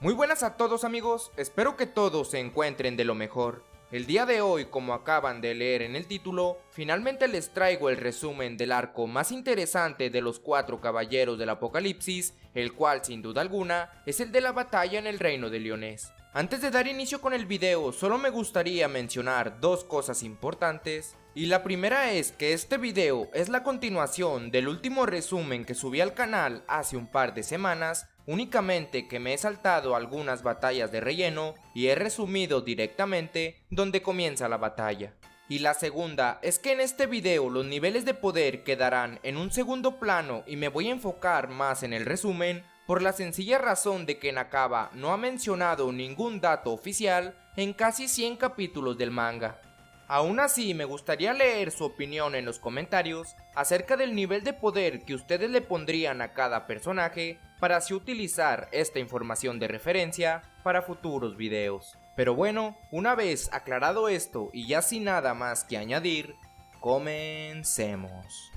Muy buenas a todos amigos, espero que todos se encuentren de lo mejor. El día de hoy, como acaban de leer en el título, finalmente les traigo el resumen del arco más interesante de los 4 caballeros del apocalipsis, el cual sin duda alguna es el de la batalla en el reino de Lyonesse. Antes de dar inicio con el video, solo me gustaría mencionar dos cosas importantes. Y la primera es que este video es la continuación del último resumen que subí al canal hace un par de semanas, únicamente que me he saltado algunas batallas de relleno y he resumido directamente donde comienza la batalla. Y la segunda es que en este video los niveles de poder quedarán en un segundo plano y me voy a enfocar más en el resumen por la sencilla razón de que Nakaba no ha mencionado ningún dato oficial en casi 100 capítulos del manga. Aún así, me gustaría leer su opinión en los comentarios acerca del nivel de poder que ustedes le pondrían a cada personaje para así utilizar esta información de referencia para futuros videos. Pero bueno, una vez aclarado esto y ya sin nada más que añadir, comencemos.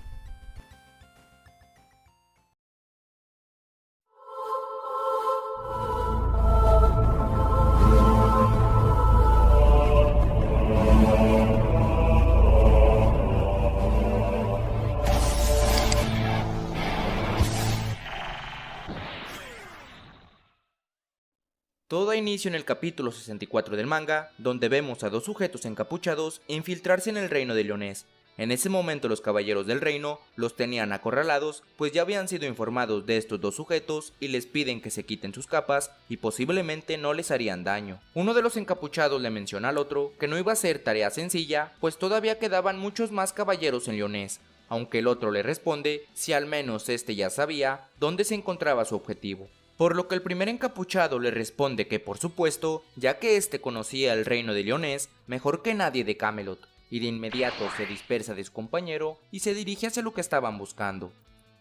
Todo da inicio en el capítulo 64 del manga, donde vemos a dos sujetos encapuchados infiltrarse en el reino de Lyonesse. En ese momento los caballeros del reino los tenían acorralados, pues ya habían sido informados de estos dos sujetos y les piden que se quiten sus capas y posiblemente no les harían daño. Uno de los encapuchados le menciona al otro que no iba a ser tarea sencilla, pues todavía quedaban muchos más caballeros en Lyonesse, aunque el otro le responde si al menos este ya sabía dónde se encontraba su objetivo. Por lo que el primer encapuchado le responde que por supuesto, ya que este conocía el reino de Lyonesse mejor que nadie de Camelot, y de inmediato se dispersa de su compañero y se dirige hacia lo que estaban buscando.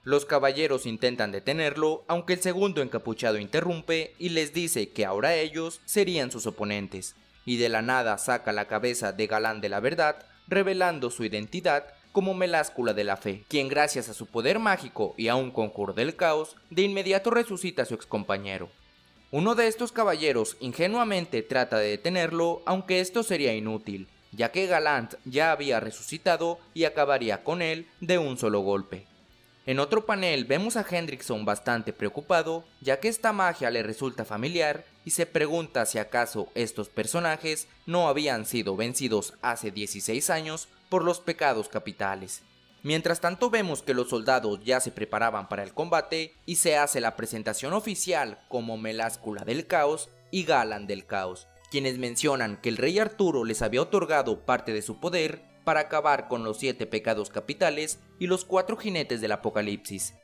Los caballeros intentan detenerlo, aunque el segundo encapuchado interrumpe y les dice que ahora ellos serían sus oponentes, y de la nada saca la cabeza de Galán de la Verdad, revelando su identidad como Meláscula de la Fe, quien gracias a su poder mágico y a un conjuro del caos, de inmediato resucita a su excompañero. Uno de estos caballeros ingenuamente trata de detenerlo, aunque esto sería inútil, ya que Galant ya había resucitado y acabaría con él de un solo golpe. En otro panel vemos a Hendrickson bastante preocupado, ya que esta magia le resulta familiar y se pregunta si acaso estos personajes no habían sido vencidos hace 16 años por los pecados capitales. Mientras tanto vemos que los soldados ya se preparaban para el combate y se hace la presentación oficial como Meláscula del Caos y Galan del Caos, quienes mencionan que el rey Arturo les había otorgado parte de su poder para acabar con los 7 pecados capitales y los 4 jinetes del apocalipsis.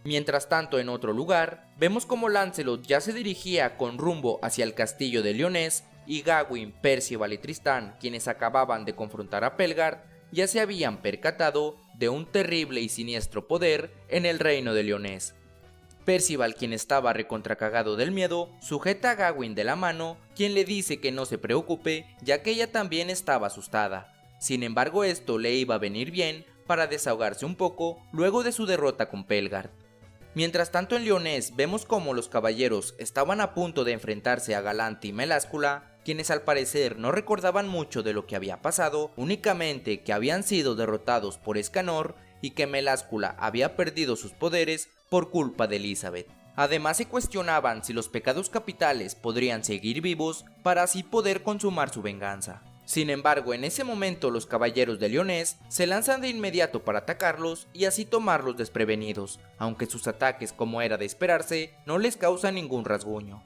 Mientras tanto, en otro lugar, vemos como Lancelot ya se dirigía con rumbo hacia el castillo de Lyonesse y Gawain, Percival y Tristán, quienes acababan de confrontar a Pelgard, ya se habían percatado de un terrible y siniestro poder en el reino de Lyonesse. Percival, quien estaba recontracagado del miedo, sujeta a Gawain de la mano, quien le dice que no se preocupe, ya que ella también estaba asustada. Sin embargo, esto le iba a venir bien para desahogarse un poco luego de su derrota con Pelgard. Mientras tanto en Lyonesse vemos como los caballeros estaban a punto de enfrentarse a Galante y Meláscula, quienes al parecer no recordaban mucho de lo que había pasado, únicamente que habían sido derrotados por Escanor y que Meláscula había perdido sus poderes por culpa de Elizabeth. Además se cuestionaban si los pecados capitales podrían seguir vivos para así poder consumar su venganza. Sin embargo, en ese momento los caballeros de Lyonesse se lanzan de inmediato para atacarlos y así tomarlos desprevenidos, aunque sus ataques, como era de esperarse, no les causan ningún rasguño.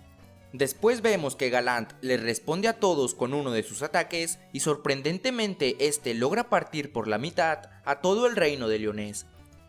Después vemos que Galant les responde a todos con uno de sus ataques y sorprendentemente este logra partir por la mitad a todo el reino de Lyonesse.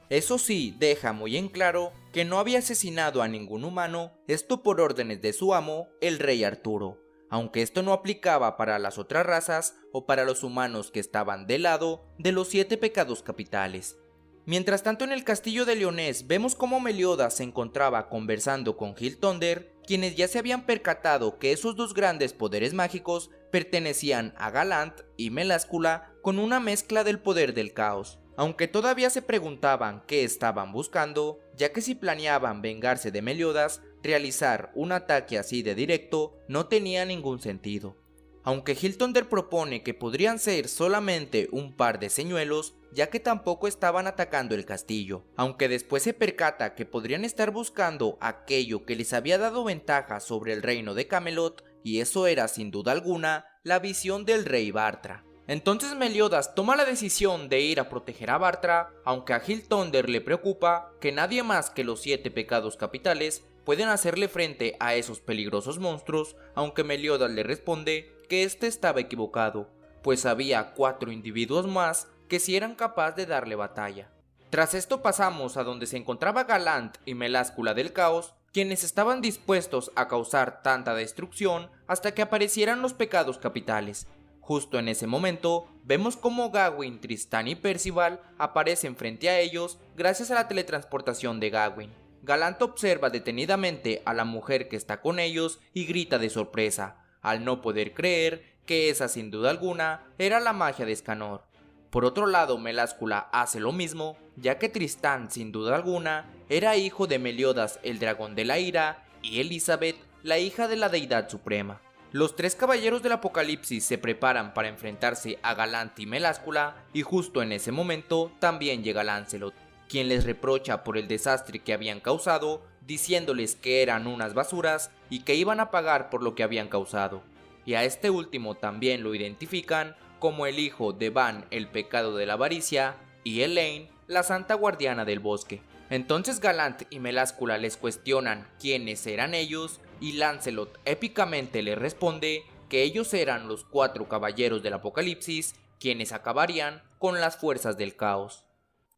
Eso sí, deja muy en claro que no había asesinado a ningún humano, esto por órdenes de su amo, el rey Arturo, aunque esto no aplicaba para las otras razas o para los humanos que estaban del lado de los 7 pecados capitales. Mientras tanto en el castillo de Lyonesse vemos cómo Meliodas se encontraba conversando con Gil Thunder, quienes ya se habían percatado que esos dos grandes poderes mágicos pertenecían a Galant y Meláscula con una mezcla del poder del caos. Aunque todavía se preguntaban qué estaban buscando, ya que si planeaban vengarse de Meliodas, realizar un ataque así de directo no tenía ningún sentido. Aunque Hilltonder propone que podrían ser solamente un par de señuelos, ya que tampoco estaban atacando el castillo, aunque después se percata que podrían estar buscando aquello que les había dado ventaja sobre el reino de Camelot, y eso era sin duda alguna la visión del rey Bartra. Entonces Meliodas toma la decisión de ir a proteger a Bartra, aunque a Hilltonder le preocupa que nadie más que los 7 pecados capitales pueden hacerle frente a esos peligrosos monstruos, aunque Meliodas le responde que este estaba equivocado, pues había 4 individuos más que sí eran capaces de darle batalla. Tras esto pasamos a donde se encontraba Galant y Meláscula del Caos, quienes estaban dispuestos a causar tanta destrucción hasta que aparecieran los pecados capitales. Justo en ese momento, vemos cómo Gawain, Tristán y Percival aparecen frente a ellos gracias a la teletransportación de Gawain. Galant observa detenidamente a la mujer que está con ellos y grita de sorpresa, al no poder creer que esa sin duda alguna era la magia de Escanor. Por otro lado, Meláscula hace lo mismo, ya que Tristán sin duda alguna era hijo de Meliodas el dragón de la ira y Elizabeth la hija de la deidad suprema. Los 3 caballeros del apocalipsis se preparan para enfrentarse a Galant y Meláscula y justo en ese momento también llega Lancelot, quien les reprocha por el desastre que habían causado, diciéndoles que eran unas basuras y que iban a pagar por lo que habían causado. Y a este último también lo identifican como el hijo de Van, el pecado de la avaricia, y Elaine, la santa guardiana del bosque. Entonces Galant y Meláscula les cuestionan quiénes eran ellos, y Lancelot épicamente les responde que ellos eran los 4 caballeros del apocalipsis, quienes acabarían con las fuerzas del caos.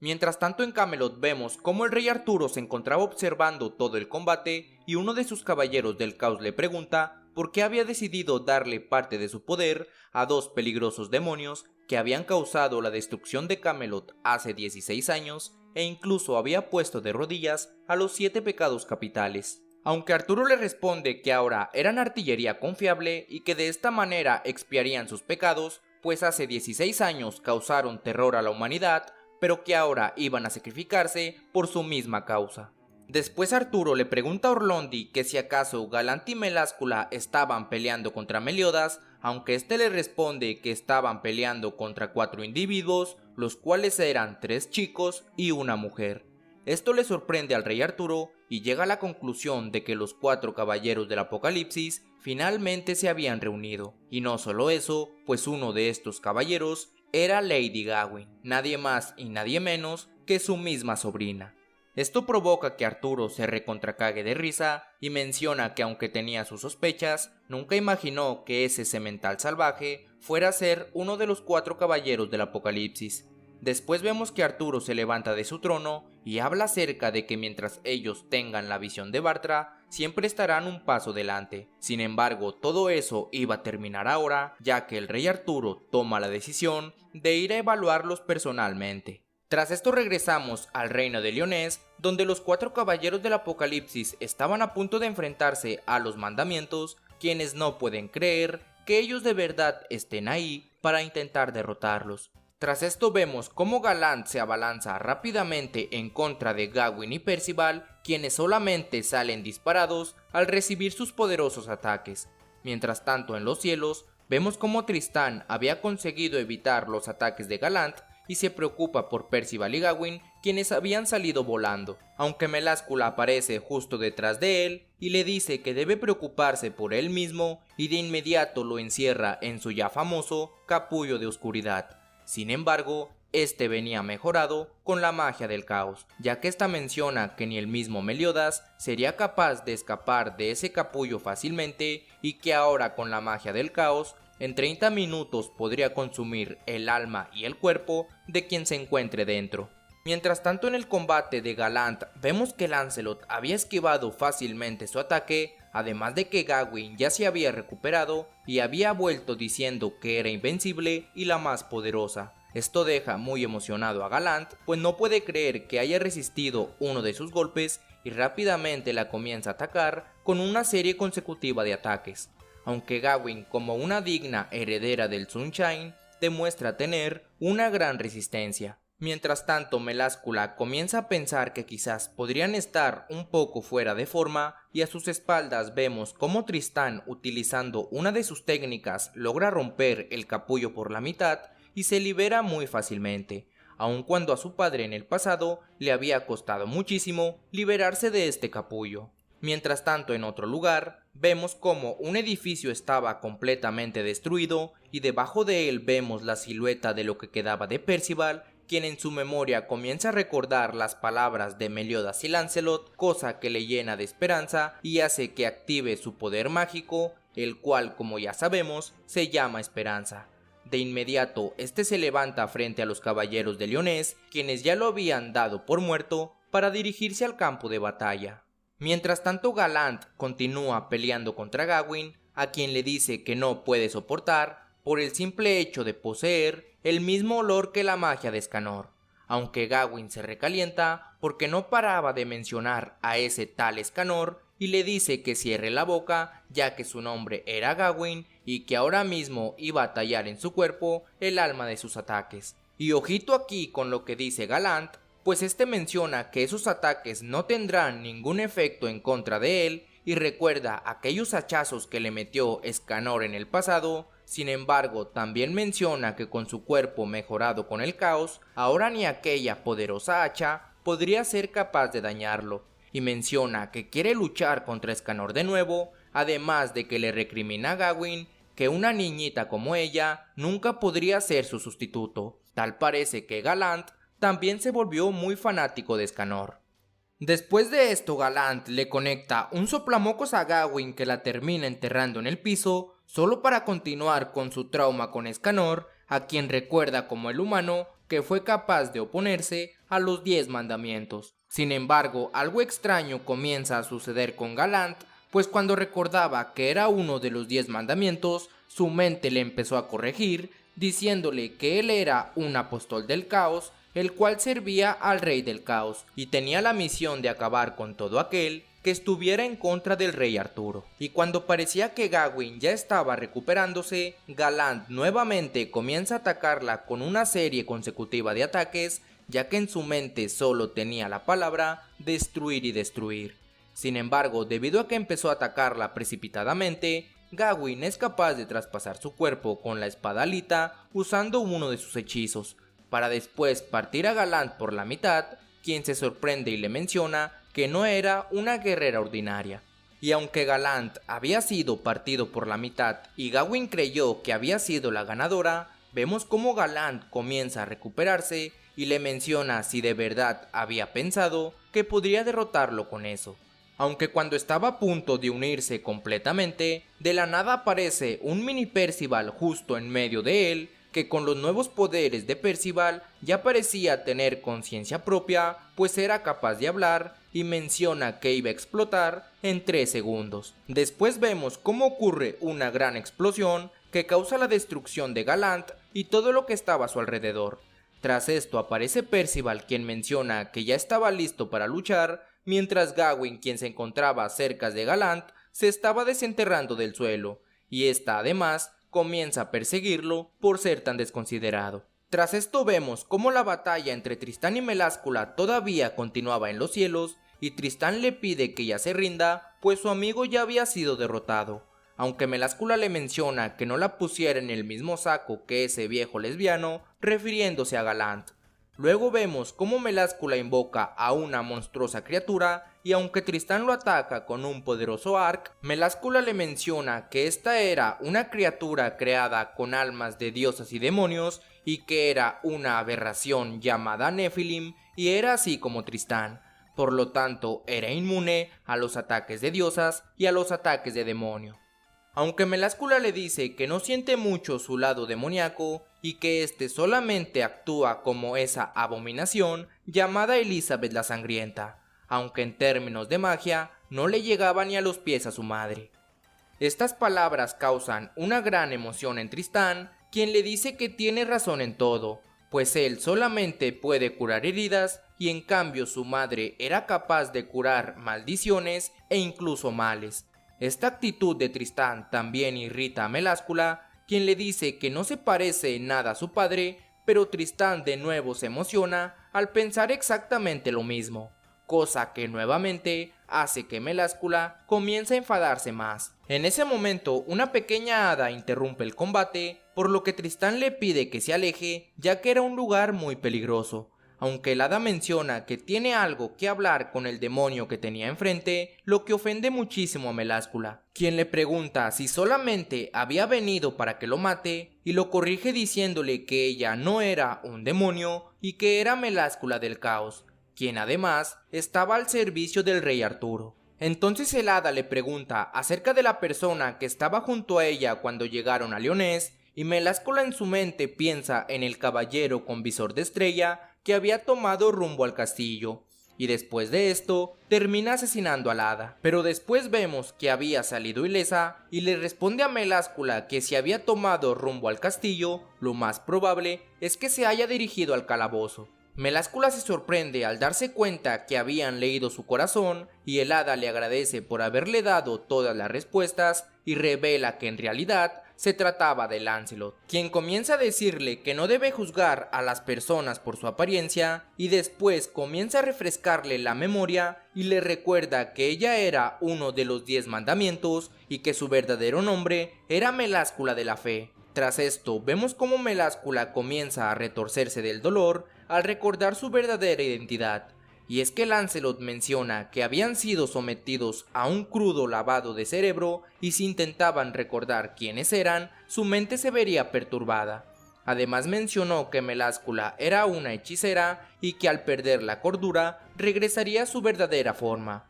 Mientras tanto en Camelot vemos cómo el rey Arturo se encontraba observando todo el combate y uno de sus caballeros del caos le pregunta por qué había decidido darle parte de su poder a 2 peligrosos demonios que habían causado la destrucción de Camelot hace 16 años e incluso había puesto de rodillas a los 7 pecados capitales. Aunque Arturo le responde que ahora eran artillería confiable y que de esta manera expiarían sus pecados, pues hace 16 años causaron terror a la humanidad, pero que ahora iban a sacrificarse por su misma causa. Después Arturo le pregunta a Orlondi que si acaso Galant y Meláscula estaban peleando contra Meliodas, aunque este le responde que estaban peleando contra 4 individuos, los cuales eran 3 chicos y una mujer. Esto le sorprende al rey Arturo y llega a la conclusión de que los 4 caballeros del apocalipsis finalmente se habían reunido. Y no solo eso, pues uno de estos caballeros era Lady Gawain, nadie más y nadie menos que su misma sobrina. Esto provoca que Arturo se recontracague de risa y menciona que aunque tenía sus sospechas, nunca imaginó que ese semental salvaje fuera a ser uno de los 4 caballeros del apocalipsis. Después vemos que Arturo se levanta de su trono y habla acerca de que mientras ellos tengan la visión de Bartra, siempre estarán un paso delante. Sin embargo, todo eso iba a terminar ahora, ya que el rey Arturo toma la decisión de ir a evaluarlos personalmente. Tras esto regresamos al reino de Lyonesse, donde los 4 caballeros del apocalipsis estaban a punto de enfrentarse a los mandamientos, quienes no pueden creer que ellos de verdad estén ahí para intentar derrotarlos. Tras esto vemos cómo Galant se abalanza rápidamente en contra de Gawain y Percival, quienes solamente salen disparados al recibir sus poderosos ataques. Mientras tanto en los cielos, vemos cómo Tristán había conseguido evitar los ataques de Galant y se preocupa por Percival y Gawain, quienes habían salido volando, aunque Meláscula aparece justo detrás de él y le dice que debe preocuparse por él mismo y de inmediato lo encierra en su ya famoso capullo de oscuridad. Sin embargo, este venía mejorado con la magia del caos, ya que esta menciona que ni el mismo Meliodas sería capaz de escapar de ese capullo fácilmente y que ahora con la magia del caos, en 30 minutos podría consumir el alma y el cuerpo de quien se encuentre dentro. Mientras tanto en el combate de Galant vemos que Lancelot había esquivado fácilmente su ataque, además de que Gawain ya se había recuperado y había vuelto diciendo que era invencible y la más poderosa. Esto deja muy emocionado a Galant, pues no puede creer que haya resistido uno de sus golpes y rápidamente la comienza a atacar con una serie consecutiva de ataques. Aunque Gawain, como una digna heredera del Sunshine, demuestra tener una gran resistencia. Mientras tanto, Meláscula comienza a pensar que quizás podrían estar un poco fuera de forma y a sus espaldas vemos cómo Tristán, utilizando una de sus técnicas, logra romper el capullo por la mitad y se libera muy fácilmente, aun cuando a su padre en el pasado le había costado muchísimo liberarse de este capullo. Mientras tanto, en otro lugar, vemos como un edificio estaba completamente destruido y debajo de él vemos la silueta de lo que quedaba de Percival, quien en su memoria comienza a recordar las palabras de Meliodas y Lancelot, cosa que le llena de esperanza y hace que active su poder mágico, el cual, como ya sabemos, se llama Esperanza. De inmediato, este se levanta frente a los caballeros de Lyonés, quienes ya lo habían dado por muerto, para dirigirse al campo de batalla. Mientras tanto, Gallant continúa peleando contra Gawain, a quien le dice que no puede soportar por el simple hecho de poseer el mismo olor que la magia de Escanor, aunque Gawain se recalienta porque no paraba de mencionar a ese tal Escanor y le dice que cierre la boca, ya que su nombre era Gawain y que ahora mismo iba a tallar en su cuerpo el alma de sus ataques. Y ojito aquí con lo que dice Gallant, pues este menciona que esos ataques no tendrán ningún efecto en contra de él y recuerda aquellos hachazos que le metió Escanor en el pasado. Sin embargo, también menciona que con su cuerpo mejorado con el caos, ahora ni aquella poderosa hacha podría ser capaz de dañarlo, y menciona que quiere luchar contra Escanor de nuevo, además de que le recrimina a Gawain que una niñita como ella nunca podría ser su sustituto. Tal parece que Gallant también se volvió muy fanático de Escanor. Después de esto, Gallant le conecta un soplamocos a Gawain que la termina enterrando en el piso, solo para continuar con su trauma con Escanor, a quien recuerda como el humano que fue capaz de oponerse a los 10 mandamientos. Sin embargo, algo extraño comienza a suceder con Gallant, pues cuando recordaba que era uno de los 10 mandamientos, su mente le empezó a corregir, diciéndole que él era un apóstol del caos, el cual servía al rey del caos y tenía la misión de acabar con todo aquel que estuviera en contra del rey Arturo. Y cuando parecía que Gawain ya estaba recuperándose, Gallant nuevamente comienza a atacarla con una serie consecutiva de ataques, ya que en su mente solo tenía la palabra destruir y destruir. Sin embargo, debido a que empezó a atacarla precipitadamente, Gawain es capaz de traspasar su cuerpo con la espada alita usando uno de sus hechizos, para después partir a Gallant por la mitad, quien se sorprende y le menciona que no era una guerrera ordinaria. Y aunque Gallant había sido partido por la mitad y Gawain creyó que había sido la ganadora, vemos cómo Gallant comienza a recuperarse y le menciona si de verdad había pensado que podría derrotarlo con eso. Aunque cuando estaba a punto de unirse completamente, de la nada aparece un mini Percival justo en medio de él, que con los nuevos poderes de Percival ya parecía tener conciencia propia, pues era capaz de hablar y menciona que iba a explotar en 3 segundos. Después vemos cómo ocurre una gran explosión que causa la destrucción de Gallant y todo lo que estaba a su alrededor. Tras esto aparece Percival, quien menciona que ya estaba listo para luchar, mientras Gawain, quien se encontraba cerca de Gallant, se estaba desenterrando del suelo, y esta además comienza a perseguirlo por ser tan desconsiderado. Tras esto vemos cómo la batalla entre Tristán y Meláscula todavía continuaba en los cielos y Tristán le pide que ya se rinda, pues su amigo ya había sido derrotado, aunque Meláscula le menciona que no la pusiera en el mismo saco que ese viejo lesbiano, refiriéndose a Gallant. Luego vemos cómo Meláscula invoca a una monstruosa criatura y aunque Tristán lo ataca con un poderoso arc, Meláscula le menciona que esta era una criatura creada con almas de diosas y demonios y que era una aberración llamada Nephilim y era así como Tristán. Por lo tanto, era inmune a los ataques de diosas y a los ataques de demonio. Aunque Meláscula le dice que no siente mucho su lado demoníaco y que este solamente actúa como esa abominación llamada Elizabeth la Sangrienta, aunque en términos de magia no le llegaba ni a los pies a su madre. Estas palabras causan una gran emoción en Tristán, quien le dice que tiene razón en todo, pues él solamente puede curar heridas y en cambio su madre era capaz de curar maldiciones e incluso males. Esta actitud de Tristán también irrita a Meláscula, quien le dice que no se parece en nada a su padre, pero Tristán de nuevo se emociona al pensar exactamente lo mismo, cosa que nuevamente hace que Meláscula comience a enfadarse más. En ese momento, una pequeña hada interrumpe el combate, por lo que Tristán le pide que se aleje, ya que era un lugar muy peligroso. Aunque el hada menciona que tiene algo que hablar con el demonio que tenía enfrente, lo que ofende muchísimo a Meláscula, quien le pregunta si solamente había venido para que lo mate, y lo corrige diciéndole que ella no era un demonio y que era Meláscula del Caos, quien además estaba al servicio del rey Arturo. Entonces el hada le pregunta acerca de la persona que estaba junto a ella cuando llegaron a Lyonés, y Meláscula en su mente piensa en el caballero con visor de estrella que había tomado rumbo al castillo, y después de esto termina asesinando al hada. Pero después vemos que había salido ilesa y le responde a Meláscula que si había tomado rumbo al castillo, lo más probable es que se haya dirigido al calabozo. Meláscula se sorprende al darse cuenta que habían leído su corazón, y el hada le agradece por haberle dado todas las respuestas y revela que en realidad se trataba de Lancelot, quien comienza a decirle que no debe juzgar a las personas por su apariencia, y después comienza a refrescarle la memoria y le recuerda que ella era uno de los 10 mandamientos y que su verdadero nombre era Meláscula de la Fe. Tras esto, vemos cómo Meláscula comienza a retorcerse del dolor al recordar su verdadera identidad, y es que Lancelot menciona que habían sido sometidos a un crudo lavado de cerebro y si intentaban recordar quiénes eran, su mente se vería perturbada. Además mencionó que Meláscula era una hechicera y que al perder la cordura regresaría a su verdadera forma.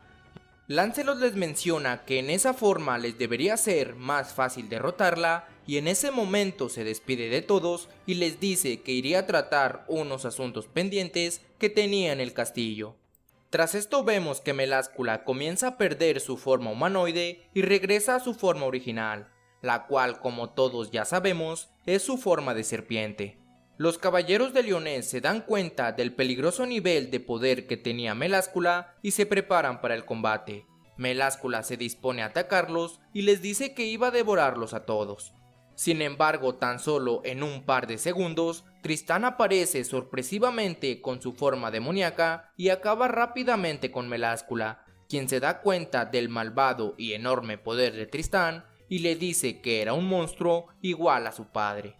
Lancelot les menciona que en esa forma les debería ser más fácil derrotarla, y en ese momento se despide de todos y les dice que iría a tratar unos asuntos pendientes que tenía en el castillo. Tras esto vemos que Meláscula comienza a perder su forma humanoide y regresa a su forma original, la cual, como todos ya sabemos, es su forma de serpiente. Los caballeros de Lyonés se dan cuenta del peligroso nivel de poder que tenía Meláscula y se preparan para el combate. Meláscula se dispone a atacarlos y les dice que iba a devorarlos a todos. Sin embargo, tan solo en un par de segundos, Tristán aparece sorpresivamente con su forma demoníaca y acaba rápidamente con Meláscula, quien se da cuenta del malvado y enorme poder de Tristán y le dice que era un monstruo igual a su padre.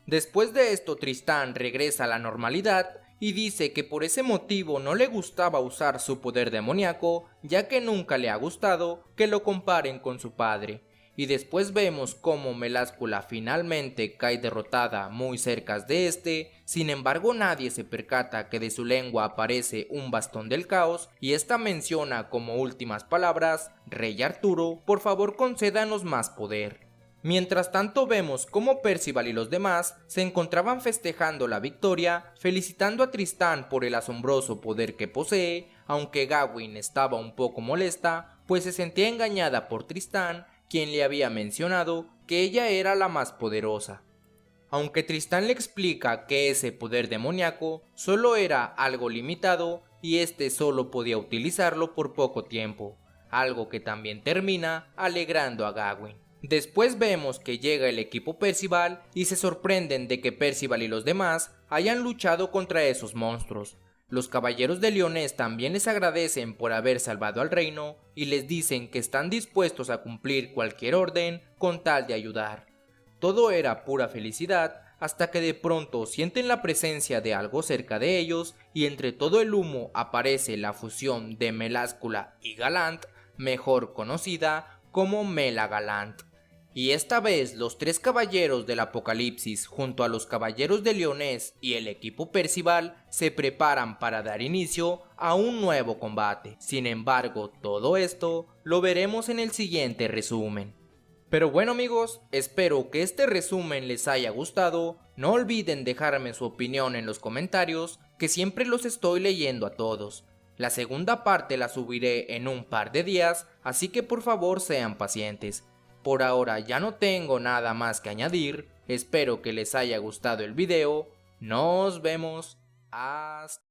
Después de esto, Tristán regresa a la normalidad y dice que por ese motivo no le gustaba usar su poder demoníaco, ya que nunca le ha gustado que lo comparen con su padre. Y después vemos cómo Meláscula finalmente cae derrotada muy cerca de este. Sin embargo, nadie se percata que de su lengua aparece un bastón del caos y esta menciona como últimas palabras: Rey Arturo, por favor concédanos más poder. Mientras tanto vemos cómo Percival y los demás se encontraban festejando la victoria, felicitando a Tristán por el asombroso poder que posee, aunque Gawain estaba un poco molesta, pues se sentía engañada por Tristán, quien le había mencionado que ella era la más poderosa. Aunque Tristán le explica que ese poder demoníaco solo era algo limitado y este solo podía utilizarlo por poco tiempo, algo que también termina alegrando a Gawain. Después vemos que llega el equipo Percival y se sorprenden de que Percival y los demás hayan luchado contra esos monstruos. Los caballeros de Lyonés también les agradecen por haber salvado al reino y les dicen que están dispuestos a cumplir cualquier orden con tal de ayudar. Todo era pura felicidad hasta que de pronto sienten la presencia de algo cerca de ellos y entre todo el humo aparece la fusión de Meláscula y Galant, mejor conocida como Mela Galant. Y esta vez los 3 caballeros del apocalipsis junto a los caballeros de Lyonés y el equipo Percival se preparan para dar inicio a un nuevo combate. Sin embargo, todo esto lo veremos en el siguiente resumen. Pero bueno amigos, espero que este resumen les haya gustado. No olviden dejarme su opinión en los comentarios, que siempre los estoy leyendo a todos. La segunda parte la subiré en un par de días, así que por favor sean pacientes. Por ahora ya no tengo nada más que añadir, espero que les haya gustado el video, nos vemos, hasta